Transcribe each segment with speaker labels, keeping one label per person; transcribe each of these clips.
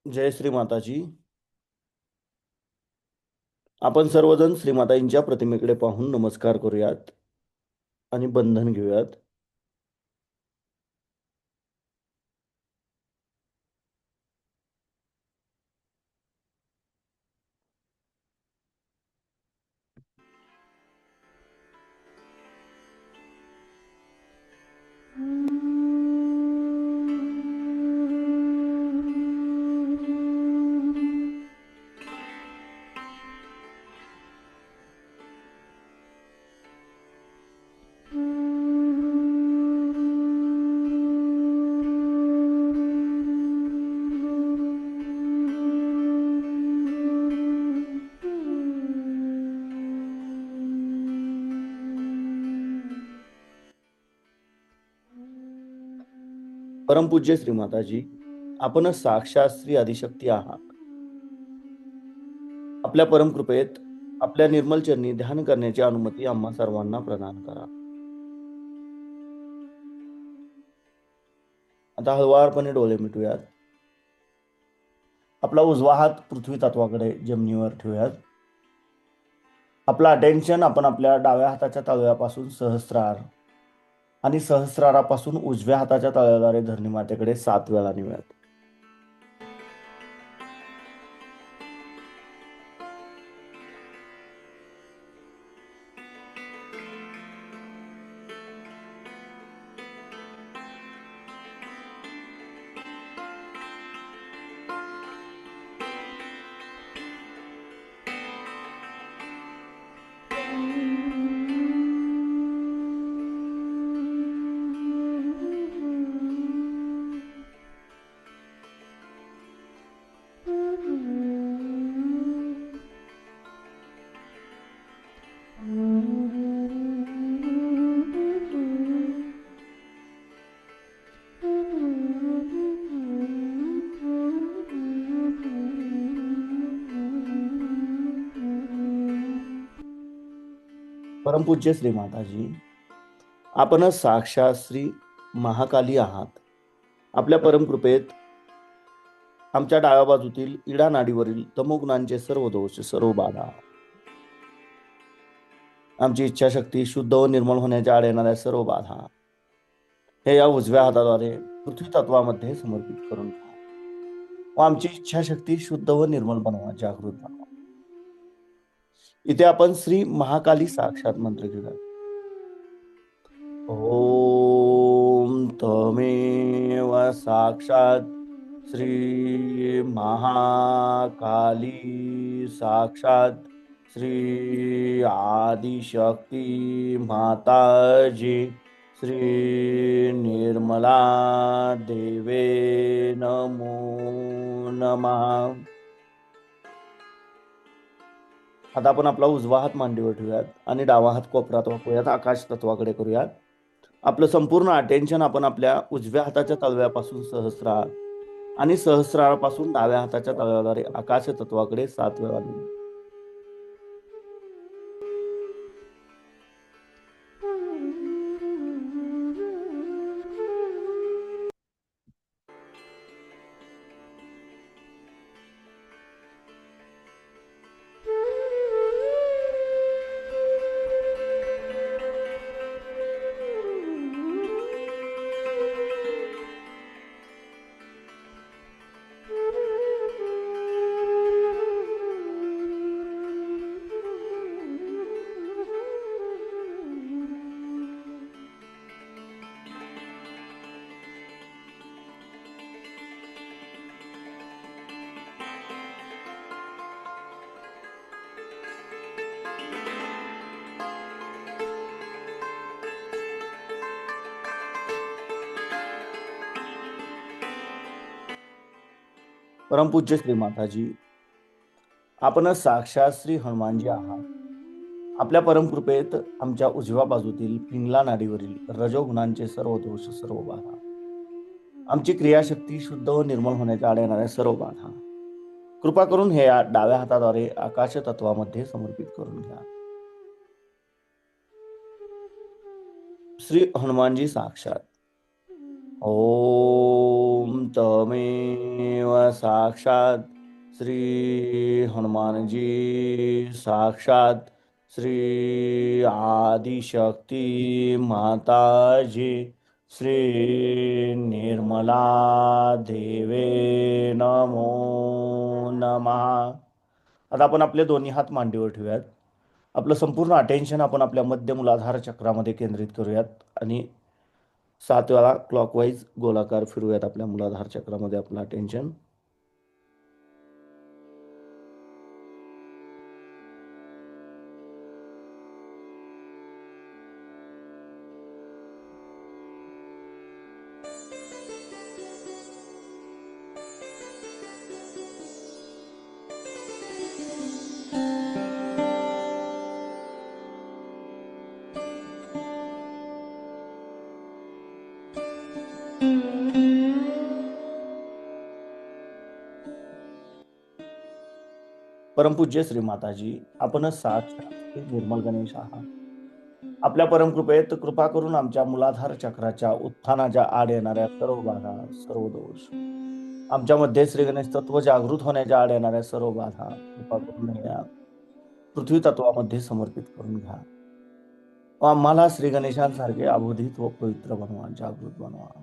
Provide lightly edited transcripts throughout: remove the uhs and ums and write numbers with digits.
Speaker 1: जय श्री माताजी. आपण सर्वजण श्रीमाताईंच्या प्रतिमेकडे पाहून नमस्कार करूयात आणि बंधन घेऊयात. परमपूज्य श्री माताजी, आपण साक्षात श्री आदिशक्ती आहात. आपल्या परमकृपेत आपल्या निर्मल चरणी ध्यान करण्याची अनुमती आम्हा सर्वांना प्रदान करा. आता हळुवारपणे डोळे मिटूयात. आपला उजवा हात पृथ्वी तत्वाकडे जमिनीवर ठेवूयात. आपला अटेन्शन आपण आपल्या डाव्या हाताच्या तळव्यापासून सहस्रार आणि सहस्रारापासून उजव्या हाताच्या तळव्याद्वारे धरणी मातेकडे 7 वेळा नेऊयात. परमपूज्य श्री माताजी, आपण साक्षात श्री महाकाली आहात. आपल्या परमकृपेत आमच्या डाव्या बाजूतील इडा नाडीवरील तमोगुणांचे सर्व दोष, सर्व बाधा, आमची इच्छाशक्ती शुद्ध व निर्मळ होण्याच्या आड येणाऱ्या सर्व बाधा हे या उजव्या हाताद्वारे पृथ्वी तत्वामध्ये समर्पित करून व आमची इच्छाशक्ती शुद्ध व निर्मल बनवा, जागृत बनवा. इथे आपण श्री महाकाली साक्षात मंत्र घेऊया. ओम तमेव साक्षात श्री महाकाली साक्षात श्री आदिशक्ती माताजी श्री निर्मला देवे नमो नमः. आता आपण आपला उजवा हात मांडीवर ठेवूयात आणि डावा हात कोपरात वाकवूयात, आकाश तत्वाकडे करूयात. आपलं संपूर्ण अटेन्शन आपण आपल्या उजव्या हाताच्या तळव्यापासून सहस्रार आणि सहस्रारापासून डाव्या हाताच्या तळव्याद्वारे आकाश तत्वाकडे 7 वेळा नेऊ. परमपूज्य श्री माताजी, आपण साक्षात श्री हनुमानजी आहात. आपल्या परमकृपेत आमच्या उजव्या बाजूतील पिंगला नाडीवरील रजोगुणांचे सर्व दोष, सर्व बाधा आमची क्रियाशक्ती शुद्ध व निर्मल होण्याच्या आड येणाऱ्या सर्व बाधा कृपा करून हे या डाव्या हाताद्वारे आकाश तत्वामध्ये समर्पित करून घ्या. श्री हनुमानजी साक्षात. ओम तमेव साक्षात श्री हनुमानजी साक्षात श्री आदिशक्ती माताजी श्री निर्मला देवे नमो नमः. आता आपण आपले दोन्ही हात मांडीवर ठेवूयात. आपलं संपूर्ण अटेन्शन आपण आपल्या मध्य मूलाधार चक्रामध्ये केंद्रित करूयात आणि 7 वेळा क्लॉकवाईज गोलाकार फिरूयात आपल्या मूलाधार चक्रामध्ये आपलं अटेन्शन. परमपूज्य श्री माताजी, आपण साक्षात निर्मल गणेश आहात. आपल्या परमकृपेत कृपा करून आमच्या मूलाधार चक्राच्या उत्थानाच्या आड येणाऱ्या सर्व बाधा, सर्व दोष, आमच्यामध्ये श्री गणेश तत्व जागृत होण्याच्या आड येणाऱ्या सर्व बाधा कृपा करून या पृथ्वी तत्वामध्ये समर्पित करून घ्या. आम्हाला श्री गणेशांसारखे अबोधित व पवित्र बनवा, जागृत बनवा.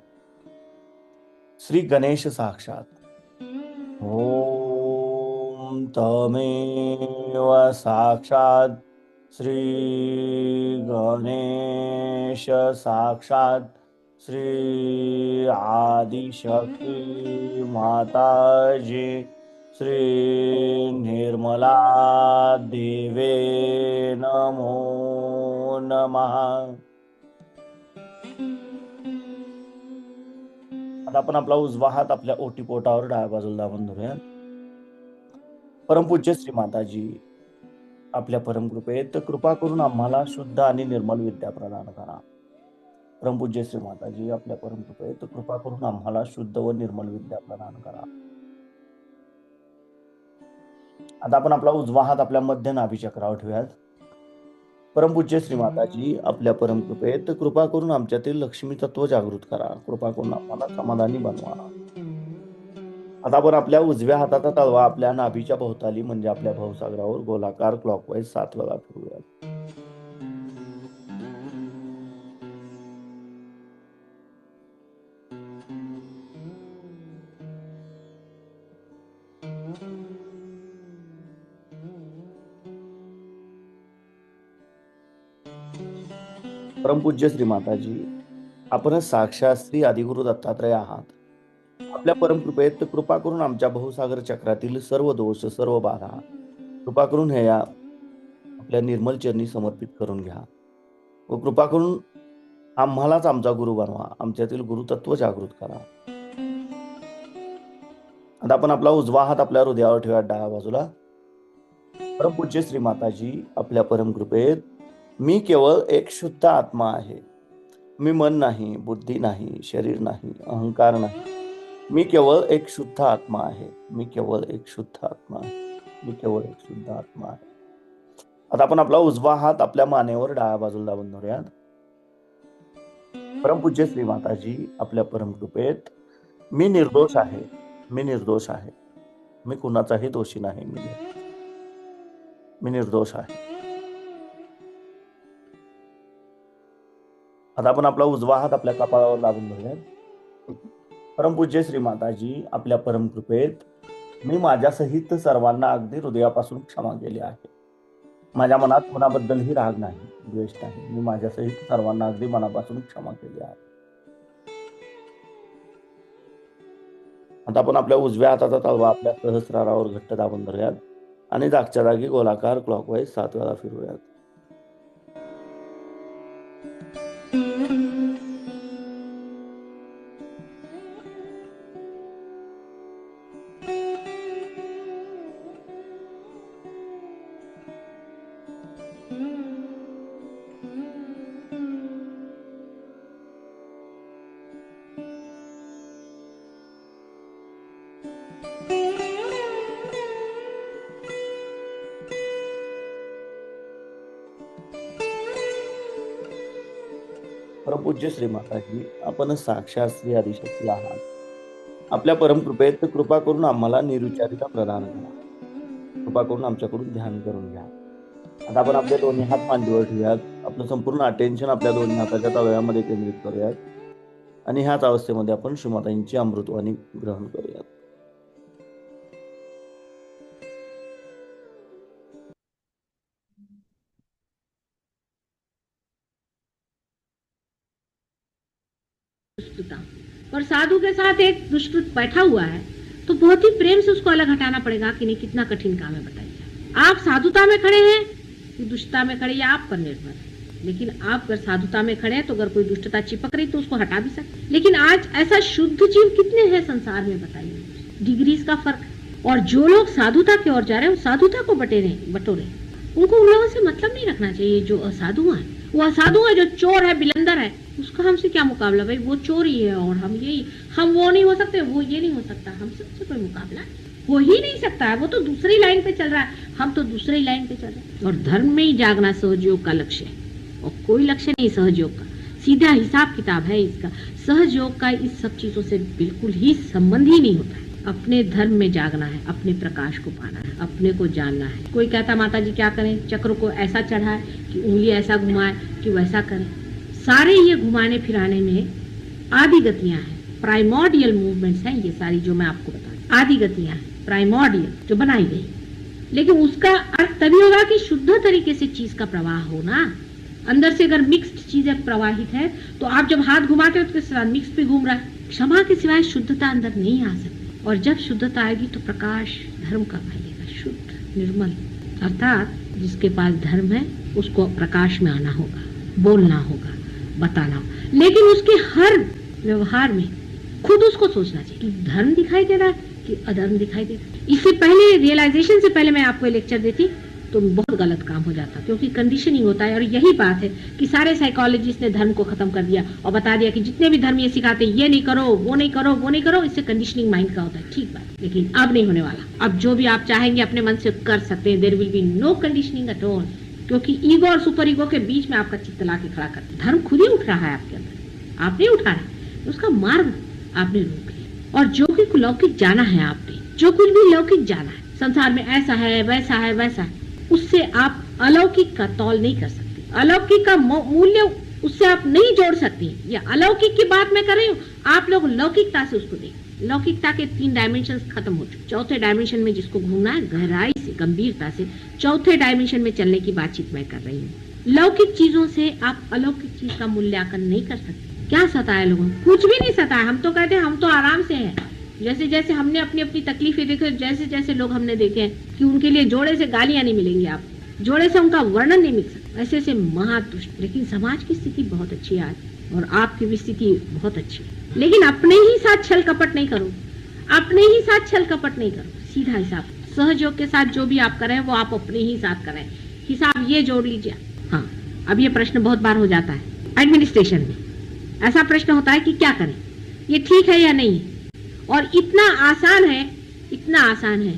Speaker 1: श्री गणेश साक्षात. ओम तमेव साक्षात श्री गणेश साक्षात श्री आदिशक्ती माताजी श्री निर्मला देवे नमो नमः. आता आपण आपला उजवा हात आपल्या ओटीपोटावर डाव्या बाजूला दाबून धरूया. परमपूज्य श्री माताजी, आपल्या परमकृपेत कृपा करून आम्हाला शुद्ध आणि निर्मल विद्या प्रदान करा. परमपूज्य श्री माताजी, आपल्या परमकृपेत कृपा करून आम्हाला शुद्ध व निर्मल विद्या प्रदान करा. आता आपण आपला उजवा हात आपल्या मध्य नाभी चक्रावर ठेवूयात. परमपूज्य श्री माताजी, आपल्या परमकृपेत कृपा करून आमच्यातील लक्ष्मी तत्व जागृत करा. कृपा करून आम्हाला समाधानी बनवा. आता आपण आपल्या उजव्या हाताचा तळवा आपल्या नाभीच्या भोवताली म्हणजे आपल्या भवसागरावर गोलाकार क्लॉकवाईज 7 वेळा फिरवूयात. परमपूज्य श्री माताजी, आपण साक्षात श्री आदिगुरु दत्तात्रय आहात. आपल्या परमकृपेत कृपा करून आमच्या भवसागर चक्रातील सर्व दोष, सर्व बाधा कृपा करून हे या आपल्या निर्मल चरणी समर्पित करून घ्या व कृपा करून आम्हालाच आमचा गुरु बनवा. आमच्यातील गुरुतत्व जागृत करा. आता आपण आपला उजवा हात आपल्या हृदयावर ठेवूया डाव्या बाजूला. परमपूज्य श्री माताजी, आपल्या परमकृपेत मी केवळ एक शुद्ध आत्मा आहे. मी मन नाही, बुद्धी नाही, शरीर नाही, अहंकार नाही. मी केवळ एक शुद्ध आत्मा आहे. मी केवळ एक शुद्ध आत्मा आहे. मी केवळ एक शुद्ध आत्मा आहे. आता आपण आपला उजवा हात आपल्या मानेवर डाव्या बाजूला दाबून धरूयात. परमपूज्य श्री माताजी, आपल्या परमकृपेत मी निर्दोष आहे. मी निर्दोष आहे. मी कुणाचाही दोषी नाही. मी निर्दोष आहे. आता आपण आपला उजवा हात आपल्या कपाळावर दाबून धरूयात. परमपूज्य श्री माताजी, आपल्या परमकृपेत मी माझ्यासहित सर्वांना अगदी हृदयापासून क्षमा केली आहे. माझ्या मनात कोणाबद्दलही राग नाही, द्वेष नाही. मी माझ्यासहित सर्वांना अगदी मनापासून क्षमा केली आहे. आता आपण आपल्या उजव्या हाताचा तळवा आपल्या सहस्रारावर घट्ट दाबून धरूयात आणि जागच्या जागी गोलाकार क्लॉकवाईज 7 वेळा फिरवूयात. परमपूज्य श्री माताजी, आपण साक्षात श्री आदिशक्ती आहात. आपल्या परमकृपेत कृपा करून आम्हाला निर्विचारिता प्रदान करा. कृपा करून आमच्याकडून ध्यान करून घ्या. आता आपण आपले दोन्ही हात मांडीवर ठेवूयात. आपलं संपूर्ण अटेन्शन आपल्या दोन्ही हाताच्या तळव्यामध्ये केंद्रित करूयात आणि ह्याच अवस्थेमध्ये आपण श्रीमातांची अमृतवाणी ग्रहण करूयात.
Speaker 2: और साधु के साथ एक दुष्कृत बैठा हुआ है तो बहुत ही प्रेम से उसको अलग हटाना पड़ेगा कि नहीं, कितना कठिन काम है बताइए। आप साधुता में खड़े हैं कि दुष्टता में खड़े, या आप पर निर्भर है। लेकिन आप अगर साधुता में खड़े हैं तो अगर कोई दुष्टता चिपक रही तो उसको हटा भी सकते। लेकिन आज ऐसा शुद्ध जीव कितने हैं संसार में बताइए, डिग्रीज का फर्क है। और जो लोग साधुता की ओर जा रहे हैं वो साधुता को बटोरे, उनको उन लोगों से मतलब नहीं रखना चाहिए। जो असाधु है वो असाधु है, जो चोर है, बिलंदर है, उसका हमसे क्या मुकाबला भाई, वो चोर ही है और हम यही, हम वो नहीं हो सकते, वो ये नहीं हो सकता, हमसे उससे कोई मुकाबला हो ही नहीं सकता है। वो तो दूसरी लाइन पे चल रहा है, हम तो दूसरी लाइन पे चल रहे हैं। और धर्म में ही जागना सहयोग का लक्ष्य है और कोई लक्ष्य नहीं सहयोग का, सीधा हिसाब किताब है इसका। सहयोग का इस सब चीजों से बिल्कुल ही संबंध ही नहीं होता है। अपने धर्म में जागना है, अपने प्रकाश को पाना है, अपने को जानना है। कोई कहता माता जी क्या करें, चक्र को ऐसा चढ़ाए कि उंगली ऐसा घुमाए कि वैसा करें। सारे ये घुमाने फिराने में आदि गतियां हैं, प्राइमोर्डियल मूवमेंट्स हैं ये सारी, जो मैं आपको बता रही, आदि गतियां हैं प्राइमोर्डियल जो बनाई गई। लेकिन उसका अर्थ तभी होगा कि शुद्ध तरीके से चीज का प्रवाह होना। अंदर से अगर मिक्स्ड चीजें प्रवाहित है तो आप जब हाथ घुमाते हो तो उसके साथ मिक्स भी घूम रहा है। क्षमा के सिवाय शुद्धता अंदर नहीं आ सकती। और जब शुद्धता आएगी तो प्रकाश धर्म का फैलेगा, शुद्ध निर्मल। अर्थात जिसके पास धर्म है उसको प्रकाश में आना होगा, बोलना होगा, बताना होगा। लेकिन उसके हर व्यवहार में खुद उसको सोचना चाहिए कि धर्म दिखाई दे रहा है कि अधर्म दिखाई दे रहा है। इससे पहले, रियलाइजेशन से पहले मैं आपको लेक्चर देती तो बहुत गलत काम हो जाता, क्योंकि कंडीशनिंग होता है। और यही बात है कि सारे साइकोलॉजिस्ट ने धर्म को खत्म कर दिया और बता दिया कि जितने भी धर्म ये सिखाते हैं, ये नहीं करो, वो नहीं करो, वो नहीं करो, इससे कंडीशनिंग माइंड का होता है। ठीक बात, लेकिन अब नहीं होने वाला। अब जो भी आप चाहेंगे अपने मन से कर सकते हैं। There will be no conditioning at all, क्योंकि ईगो और सुपर ईगो के बीच में आपका चित्त ला के खड़ा कर, धर्म खुद ही उठ रहा है आपके अंदर, आप नहीं उठा रहे, उसका मार्ग आपने रोक लिया। और जो कुछ लौकिक जाना है आपने, जो कुछ भी लौकिक जाना है संसार में, ऐसा है, वैसा है, वैसा है, उससे आप अलौकिक का तौल नहीं कर सकते। अलौकिक का मूल्य उससे आप नहीं जोड़ सकती। ये अलौकिक की बात मैं कर रही हूँ, आप लोग लौकिकता से उसको देखें। लौकिकता के 3 डायमेंशन खत्म हो चुके। चौथे डायमेंशन में जिसको घूमना है, गहराई से, गंभीरता से चौथे डायमेंशन में चलने की बातचीत मैं कर रही हूँ। लौकिक चीजों से आप अलौकिक चीज का मूल्यांकन नहीं कर सकते। क्या सताया लोगों को? कुछ भी नहीं सताया। हम तो कहते हैं हम तो आराम से हैं। जैसे जैसे हमने अपनी अपनी तकलीफें देखी, जैसे जैसे लोग हमने देखे कि उनके लिए जोड़े से गालियां नहीं मिलेंगी, आप जोड़े से उनका वर्णन नहीं मिल सकता, ऐसे ऐसे महादुष्ट। लेकिन समाज की स्थिति बहुत अच्छी है आज, और आपकी भी स्थिति बहुत अच्छी है। लेकिन अपने ही साथ छल कपट नहीं करो, अपने ही साथ छल कपट नहीं करो, सीधा हिसाब। सहयोग के साथ जो भी आप करें वो आप अपने ही साथ करें, हिसाब ये जोड़ लीजिए। हाँ, अब ये प्रश्न बहुत बार हो जाता है एडमिनिस्ट्रेशन में, ऐसा प्रश्न होता है कि क्या करें, ये ठीक है या नहीं। और इतना आसान है, इतना आसान है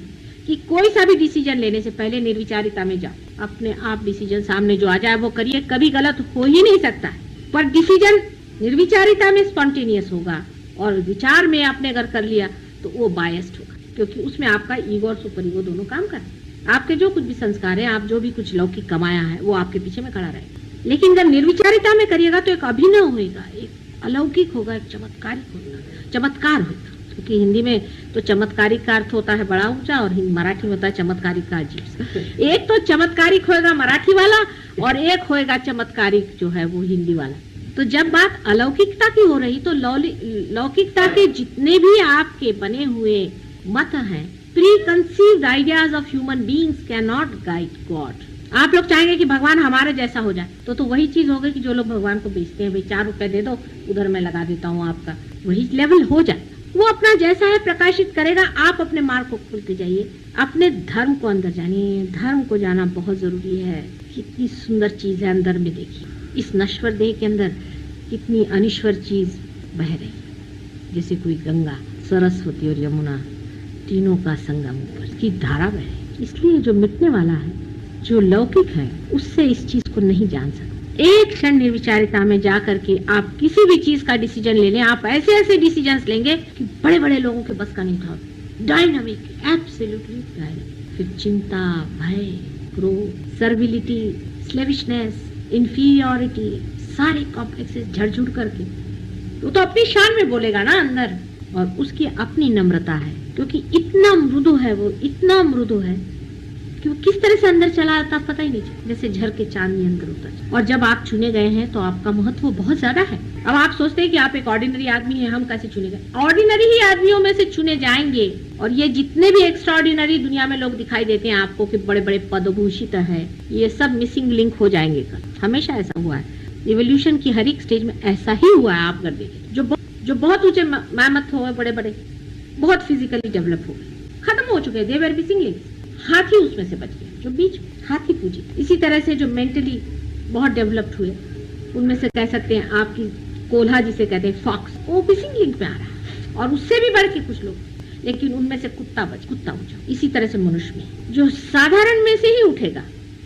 Speaker 2: कि कोई सा भी डिसीजन लेने से पहले निर्विचारिता में जाओ। अपने आप डिसीजन सामने जो आ जाए वो करिए, कभी गलत हो ही नहीं सकता है। पर डिसीजन निर्विचारिता में स्पॉन्टेनियस होगा, और विचार में आपने अगर कर लिया तो वो बायस्ड होगा, क्योंकि उसमें आपका ईगो और सुपर ईगो दोनों काम कर रहे हैं। आपके जो कुछ भी संस्कार है, आप जो भी कुछ लौकिक कमाया है, वो आपके पीछे में खड़ा रहेगा। लेकिन जब निर्विचारिता में करिएगा तो एक अभिनव होगा, एक अलौकिक होगा, एक चमत्कारिक होगा, चमत्कार होगा। क्योंकि हिंदी में तो चमत्कारिक का अर्थ होता है बड़ा ऊंचा, और मराठी में होता है चमत्कारिक का अजीब। एक तो चमत्कारिक होएगा मराठी वाला, और एक होएगा चमत्कारिक जो है वो हिंदी वाला। तो जब बात अलौकिकता की हो रही तो लौकिकता के जितने भी आपके बने हुए मत हैं, pre conceived ideas of human beings can not guide God. आप लोग चाहेंगे कि भगवान हमारे जैसा हो जाए, तो वही चीज होगी कि जो लोग भगवान को बेचते हैं, भाई 4 रुपए दे दो, उधर मैं लगा देता हूँ आपका, वही लेवल हो जाए। वो अपना जैसा है प्रकाशित करेगा। आप अपने मार्ग को खुलते जाइए, अपने धर्म को अंदर जानिए। धर्म को जाना बहुत जरूरी है। कितनी सुंदर चीज है अंदर में, देखिए इस नश्वर देह के अंदर कितनी अनिश्वर चीज बह रही है, जैसे कोई गंगा, सरस्वती और यमुना तीनों का संगम की धारा बह रही। इसलिए जो मिटने वाला है, जो लौकिक है, उससे इस चीज को नहीं जान सकता। एक क्षण निर्विचारिता में जा करके आप किसी भी चीज का डिसीजन ले लें, आप ऐसे ऐसे डिसीजंस लेंगे कि बड़े बड़े लोगों के बस का नहीं था। Dynamic, absolutely dynamic. फिर चिंता, भय, क्रोध, सर्विलिटी, स्लेविशनेस, इंफीरियरिटी, सारे कॉम्प्लेक्सेस झड़झुड़ करके वो तो अपनी शान में बोलेगा ना अंदर। और उसकी अपनी नम्रता है, क्योंकि इतना मृदु है वो, इतना मृदु है कि वो किस तरह से अंदर चला आता पता ही नहीं चलता, जैसे झर के चांदनी अंदर उतर। और जब आप चुने गए हैं तो आपका महत्व बहुत ज्यादा है। अब आप सोचते हैं कि आप एक ऑर्डिनरी आदमी हैं, हम कैसे चुने गए? ऑर्डिनरी ही आदमियों में से चुने जाएंगे। और ये जितने भी एक्स्ट्रा ऑर्डिनरी दुनिया में लोग दिखाई देते हैं आपको कि बड़े बड़े पदभूषित है, ये सब मिसिंग लिंक हो जाएंगे कल। हमेशा ऐसा हुआ है, इवोल्यूशन की हर एक स्टेज में ऐसा ही हुआ है। आप कर देखिए, जो बहुत ऊंचे मैमथ हो, बड़े बड़े बहुत फिजिकली डेवलप हो गए, खत्म हो चुके, दे वर मिसिंग लिंक्स। हाथी उसमें से बच गया, जो बीच हाथी पूजी। इसी तरह से जो मेंटली बहुत डेवलप्ड हुए, उनमें से कह सकते हैं आपकी कोल्हा जिसे कहते हैं फॉक्स, वो मिसिंग लिंक में आ रहा है। और उससे भी बढ़ के कुछ लोग, लेकिन उनमें से कुत्ता उठा। इसी तरह से मनुष्य में जो साधारण में से ही उठेगा,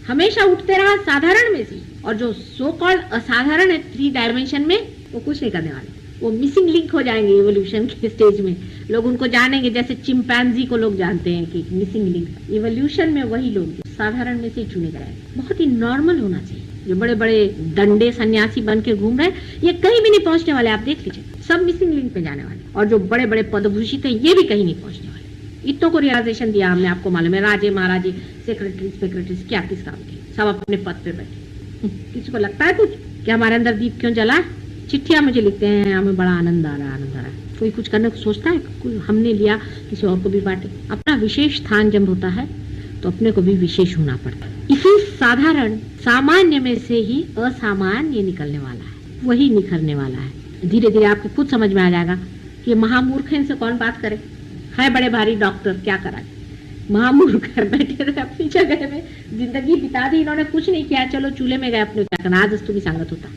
Speaker 2: हमेशा उठते रहा साधारण में से, और जो सो कॉल्ड असाधारण है 3 डायमेंशन में, वो कुछ नहीं करने वाले, वो मिसिंग लिंक हो जाएंगे इवोल्यूशन के स्टेज में। लोग उनको जानेंगे जैसे चिंपैंजी को लोग जानते हैं कि मिसिंग लिंक। इवोल्यूशन में वही लोग जो साधारण में से ही चुने गए, बहुत ही नॉर्मल होना चाहिए। जो बड़े बड़े डंडे सन्यासी बन के घूम रहे हैं, ये कहीं भी नहीं पहुंचने वाले, आप देख लीजिए, सब मिसिंग लिंक पे जाने वाले। और जो बड़े बड़े पदभूषित है, ये भी कहीं नहीं पहुंचने वाले। इतनों को रियलाइजेशन दिया हमने, आपको मालूम है, राजे महाराजे, सेक्रेटरीज क्या किस काम के, सब अपने पद पे बैठे। किसी को लगता है कुछ कि हमारे अंदर दीप क्यों जला? चिट्ठियां मुझे लिखते हैं, हमें बड़ा आनंद आ रहा है। कोई कुछ करने को सोचता है, कोई हमने लिया किसी और को भी बांटे। अपना विशेष स्थान जब होता है तो अपने को भी विशेष होना पड़ता है। इसी साधारण सामान्य में से ही असामान्य निकलने वाला है, वही निखरने वाला है। धीरे धीरे आपको खुद समझ में आ जाएगा कि महामूर्ख इनसे कौन बात करे। है बड़े भारी डॉक्टर, क्या करा, महामूर्ख घर बैठे रहे अपनी जगह में, जिंदगी बिता दी इन्होंने, कुछ नहीं किया, चलो चूल्हे में गए अपने, क्या करना, आज तुम्हें सांगत होता।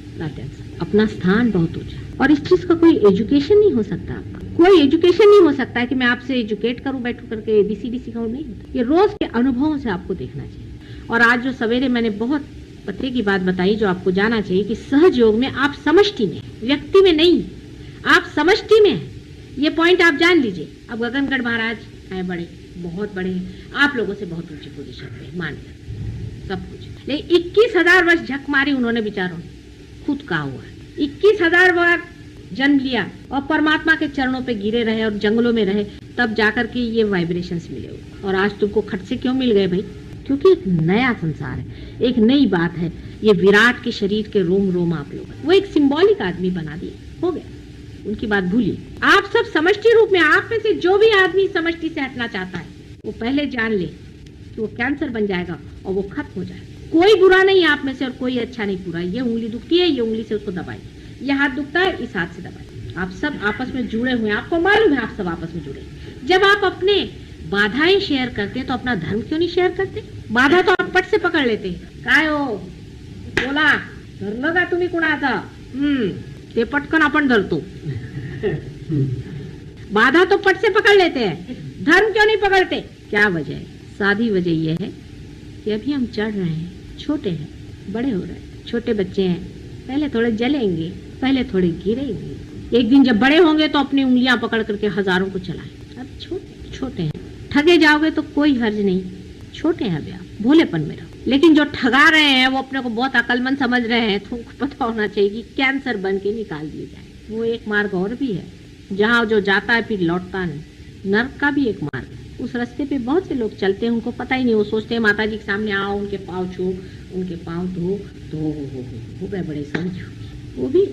Speaker 2: अपना स्थान बहुत ऊंचा, और इस चीज का कोई एजुकेशन नहीं हो सकता। आपका कोई एजुकेशन नहीं हो सकता है कि मैं आपसे एजुकेट करूं बैठ करके, एबीसीडी सिखाऊं, नहीं होता। ये रोज के अनुभवों से आपको देखना चाहिए। और आज जो सवेरे मैंने बहुत पते की बात बताई, जो आपको जाना चाहिए कि सहज योग में आप समष्टि में, व्यक्ति में नहीं, आप समष्टि में है। ये पॉइंट आप जान लीजिए। अब गगनगढ़ महाराज है, बड़े बहुत बड़े हैं, आप लोगों से बहुत ऊंची पोजीशन पे, मान सब कुछ, लेकिन 21,000 वर्ष झक मारी उन्होंने, बेचारों खुद कहा हुआ है। 21,000 बार जन्म लिया और परमात्मा के चरणों पे गिरे रहे और जंगलों में रहे, तब जाकर के ये वाइब्रेशंस मिले। और आज तुमको खट से क्यों मिल गए भाई? क्योंकि एक नया संसार है, एक नई बात है। ये विराट के शरीर के रोम रोम आप लोग, वो एक सिंबॉलिक आदमी बना दिए, हो गया, उनकी बात भूलिए। आप सब समष्टि रूप में, आप में से जो भी आदमी समष्टि से हटना चाहता है, वो पहले जान ले कि वो कैंसर बन जाएगा और वो खत्म हो जाएगा। कोई बुरा नहीं आप में से और कोई अच्छा नहीं पूरा। ये उंगली दुखती है, ये उंगली से उसको दबाए, ये हाथ दुखता है, इस हाथ से दबाए। आप सब आपस में जुड़े हुए हैं, आपको मालूम है आप सब आपस में जुड़े। जब आप अपने बाधाएं शेयर करते हैं तो अपना धर्म क्यों नहीं शेयर करते? बाधा तो आप पट से पकड़ लेते हैं, काय हो बोला धरलं का तुम्ही कुणाचा, ते पटकन आपण धरतो। बाधा तो पट से पकड़ लेते हैं, धर्म क्यों नहीं पकड़ते? क्या वजह है? सादी वजह यह है कि अभी हम चढ़ रहे हैं, छोटे हैं, बड़े हो रहे हैं। छोटे बच्चे हैं, पहले थोड़े जलेंगे, पहले थोड़े गिरेंगे, एक दिन जब बड़े होंगे तो अपनी उंगलियां पकड़ करके हजारों को चलाएं। अब छोटे हैं, ठगे जाओगे तो कोई हर्ज नहीं, छोटे हैं अभी आप, भोलेपन में रहो। लेकिन जो ठगा रहे हैं वो अपने को बहुत अकलमंद समझ रहे हैं, तो उनको पता होना चाहिए कि कैंसर बन के निकाल दिए जाए। वो एक मार्ग और भी है, जहाँ जो जाता है फिर लौटता नहीं। नर्क का भी एक मार्ग है, उस रास्ते पे बहुत से लोग चलते हैं, उनको पता ही नहीं। वो सोचते हैं माता जी के सामने आओ, उनके पाँव छू, उनके पाँव धो, तो हो गए बड़े समझो। वो भी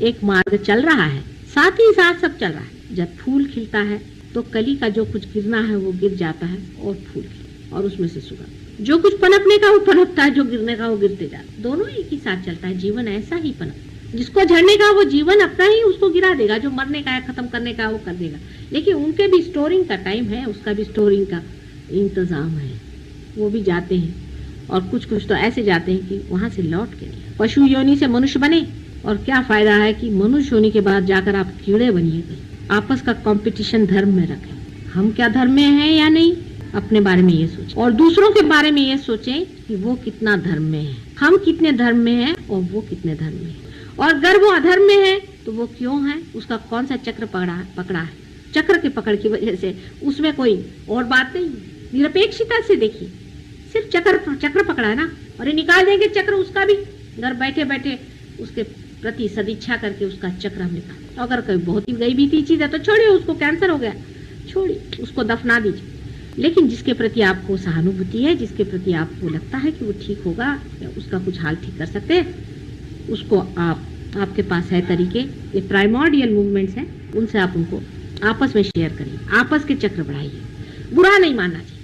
Speaker 2: एक मार्ग चल रहा है, साथ ही साथ सब चल रहा है। जब फूल खिलता है तो कली का जो कुछ गिरना है वो गिर जाता है और फूल खिलता, और उसमें से सुगंध। जो कुछ पनपने का वो पनपता है, जो गिरने का वो गिरते जाता है। दोनों एक ही साथ चलता है। जीवन ऐसा ही पनपता है। जिसको झड़ने का वो जीवन अपना ही उसको गिरा देगा, जो मरने का है, खत्म करने का वो कर देगा। लेकिन उनके भी स्टोरिंग का टाइम है, उसका भी स्टोरिंग का इंतजाम है। वो भी जाते हैं, और कुछ कुछ तो ऐसे जाते हैं कि वहां से लौट के नहीं। पशु योनि से मनुष्य बने, और क्या फायदा है कि मनुष्य होने के बाद जाकर आप कीड़े बनिए। आपस का कंपटीशन धर्म में रखें, हम क्या धर्म में हैं या नहीं, अपने बारे में ये सोचें, और दूसरों के बारे में ये सोचें कि वो कितना धर्म में है। हम कितने धर्म में हैं और वो कितने धर्म में है, और अगर वो अधर्म में है तो वो क्यों है, उसका कौन सा चक्र पकड़ा है। चक्र के पकड़ की वजह से, उसमें कोई और बात नहीं। निरपेक्षता से देखिए, सिर्फ चक्र पकड़ा है ना, और ये निकाल देंगे चक्र उसका भी, घर बैठे बैठे उसके प्रति सदिच्छा करके उसका चक्र हम निकाल। अगर कोई बहुत ही गई बीती चीज है तो छोड़िए, उसको कैंसर हो गया, छोड़िए, उसको दफना दीजिए। लेकिन जिसके प्रति आपको सहानुभूति है, जिसके प्रति आपको लगता है कि वो ठीक होगा या उसका कुछ हाल ठीक कर सकते हैं, उसको आपके पास है तरीके, ये प्राइमोर्डियल मूवमेंट्स हैं, उनसे आप उनको आपस में शेयर करिए, आपस के चक्र बढ़ाइए। बुरा नहीं मानना चाहिए,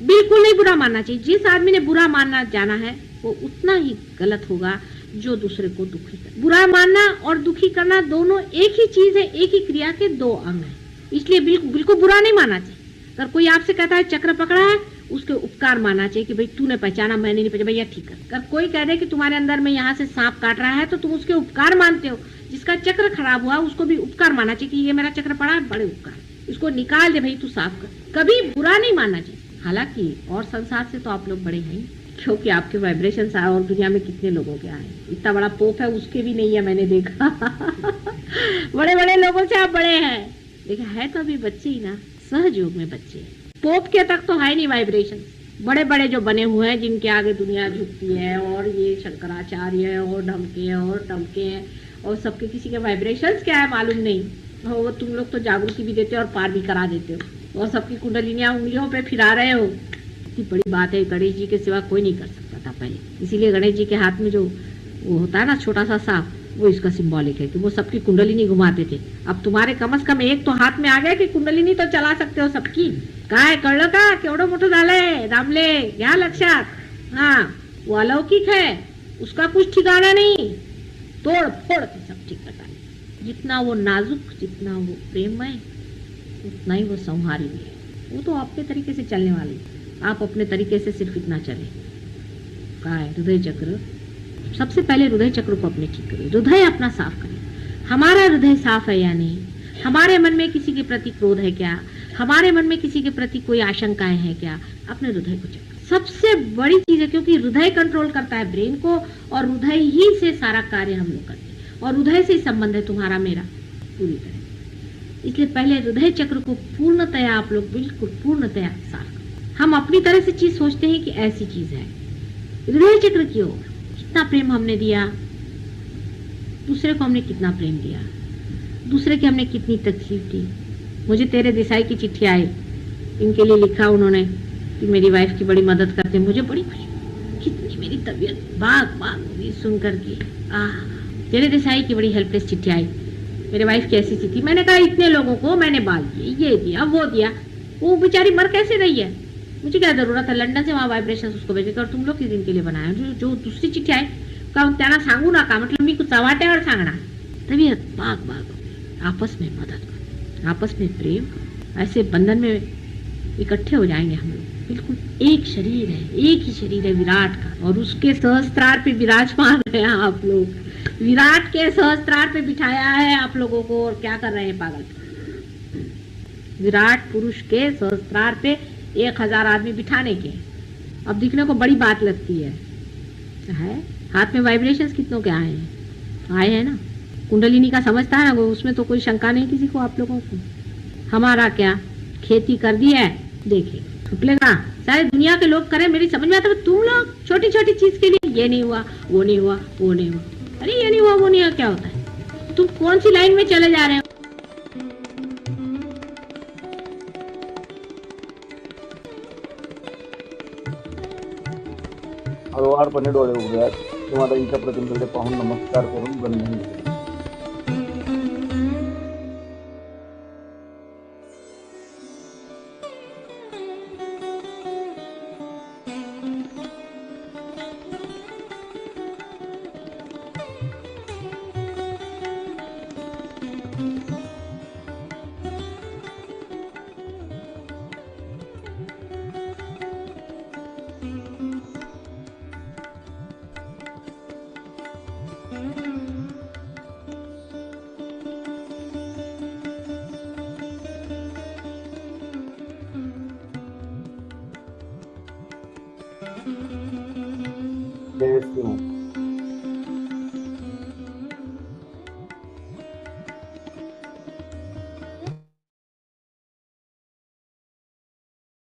Speaker 2: बिल्कुल नहीं बुरा मानना चाहिए। जिस आदमी ने बुरा मानना जाना है वो उतना ही गलत होगा जो दूसरे को दुखी कर। बुरा मानना और दुखी करना दोनों एक ही चीज है, एक ही क्रिया के दो अंग हैं। इसलिए बिल्कुल बुरा नहीं मानना चाहिए। अगर कोई आपसे कहता है चक्र पकड़ा है, उसके उपकार मानना चाहिए कि भाई तूने पहचाना, मैंने नहीं पहचाना, भैया ठीक कर। अगर कोई कह दे कि तुम्हारे अंदर में यहाँ से सांप काट रहा है तो तुम उसके उपकार मानते हो। जिसका चक्र खराब हुआ उसको भी उपकार मानना चाहिए कि ये मेरा चक्र पड़ा है, बड़े उपकार, इसको निकाल दे भाई, तू साफ कर। कभी बुरा नहीं मानना चाहिए। हालांकि और संसार से तो आप लोग बड़े हैं, क्योंकि आपके वाइब्रेशन और दुनिया में कितने लोगों के आए। इतना बड़ा पोप है, उसके भी नहीं है, मैंने देखा। बड़े बड़े लोगों से आप बड़े हैं, लेकिन है तो अभी बच्चे ही ना, सहयोग में बच्चे। पोप के तक तो है नहीं वाइब्रेशन। बड़े बड़े जो बने हुए हैं, जिनके आगे दुनिया झुकती है, और ये शंकराचार्य है और ढमके हैं और सबके किसी के वाइब्रेशंस क्या है मालूम नहीं। वो तुम लोग तो जागृति भी देते हो और पार भी करा देते हो, और सबकी कुंडलिनियां उंगलियों पे फिरा रहे हो। इतनी बड़ी बात है, गणेश जी के सिवा कोई नहीं कर सकता था पहले। इसीलिए गणेश जी के हाथ में जो वो होता है ना छोटा सा सांप, वो इसका सिंबॉलिक है कि वो सबकी कुंडलिनी घुमाते थे। अब तुम्हारे कम से कम एक तो हाथ में आ गया कि कुंडलिनी तो चला सकते हो सबकी। काय कळलं का केवढं मोठं झालंय दामले, घ्या लक्षात। हाँ, वो अलौकिक है, उसका कुछ ठिकाना नहीं, तोड़ फोड़ के सब ठीक बता। जितना वो नाजुक, जितना वो प्रेममय, उतना ही वो संहारी भी है। वो तो आपके तरीके से चलने वाली, आप अपने तरीके से सिर्फ इतना चले। काय हृदय चक्र, सबसे पहले हृदय चक्र को अपने ठीक करिए, हृदय अपना साफ करिए। हमारा हृदय साफ है या नहीं, हमारे मन में किसी के प्रति क्रोध है क्या, हमारे मन में किसी के प्रति कोई आशंकाएं हैं क्या, अपने हृदय को चेक। सबसे बड़ी चीज है, क्योंकि हृदय कंट्रोल करता है ब्रेन को, और हृदय ही से सारा कार्य हम लोग करते हैं, और हृदय से ही संबंध है तुम्हारा मेरा पूरी तरह। इसलिए पहले हृदय चक्र को पूर्णतया आप लोग बिल्कुल पूर्णतया साफ करें। हम अपनी तरह से चीज सोचते हैं कि ऐसी चीज है, हृदय चक्र की ओर कितना प्रेम हमने दिया, दूसरे को हमने कितना प्रेम दिया, दूसरे की हमने कितनी तकलीफ दी। मुझे तेरे देसाई की चिट्ठी आई, इनके लिए लिखा उन्होंने कि मेरी वाइफ की बड़ी मदद करते, मुझे बड़ी खुशी, कितनी मेरी तबीयत बाग हुई सुन करके। तेरे देसाई की बड़ी हेल्पलेस चिट्ठी आई, मेरे वाइफ की ऐसी थी। मैंने कहा इतने लोगों को मैंने बाल दिए, ये दिया वो दिया, वो बेचारी मर कैसे रही है, मुझे क्या जरूरत है लंदन से वहाँ वाइब्रेशन उसको भेजे, और तुम लोग किस दिन के लिए बनाया। जो दूसरी चिट्ठी आई का त्यांना सांगू नका, मतलब मी चव्हाट्यावर सांगणार। तबीयत बाग आपस में मदद, आपस में प्रेम, ऐसे बंधन में इकट्ठे हो जाएंगे हम लोग। बिल्कुल एक शरीर है, एक ही शरीर है विराट का, और उसके सहस्त्रार पे विराजमान है आप लोग। विराट के सहस्त्रार पे बिठाया है आप लोगों को, और क्या कर रहे हैं पागल। विराट पुरुष के सहस्त्रार पे 1000 आदमी बिठाने के। अब दिखने को बड़ी बात लगती है, हाथ में वाइब्रेशंस कितनों के आए हैं ना। कुंडलिनी का समझता है ना वो, उसमें तो कोई शंका नहीं किसी को आप लोगों को। हमारा क्या खेती कर दी है, देखिए छुपलेगा, सारी दुनिया के लोग करें, मेरी समझ में आता है। तुम लोग छोटी छोटी चीज के लिए ये नहीं हुआ, वो नहीं हुआ, वो नहीं हुआ, अरे ये नहीं हुआ वो नहीं हुआ, क्या होता है, तुम कौन सी लाइन में चले जा रहे हो।
Speaker 1: हळूवारपणे डोळे उघडूयात किंवा त्यांच्या प्रतिमेकडे पाहून नमस्कार करून बंधन घ्या. जय सिंह।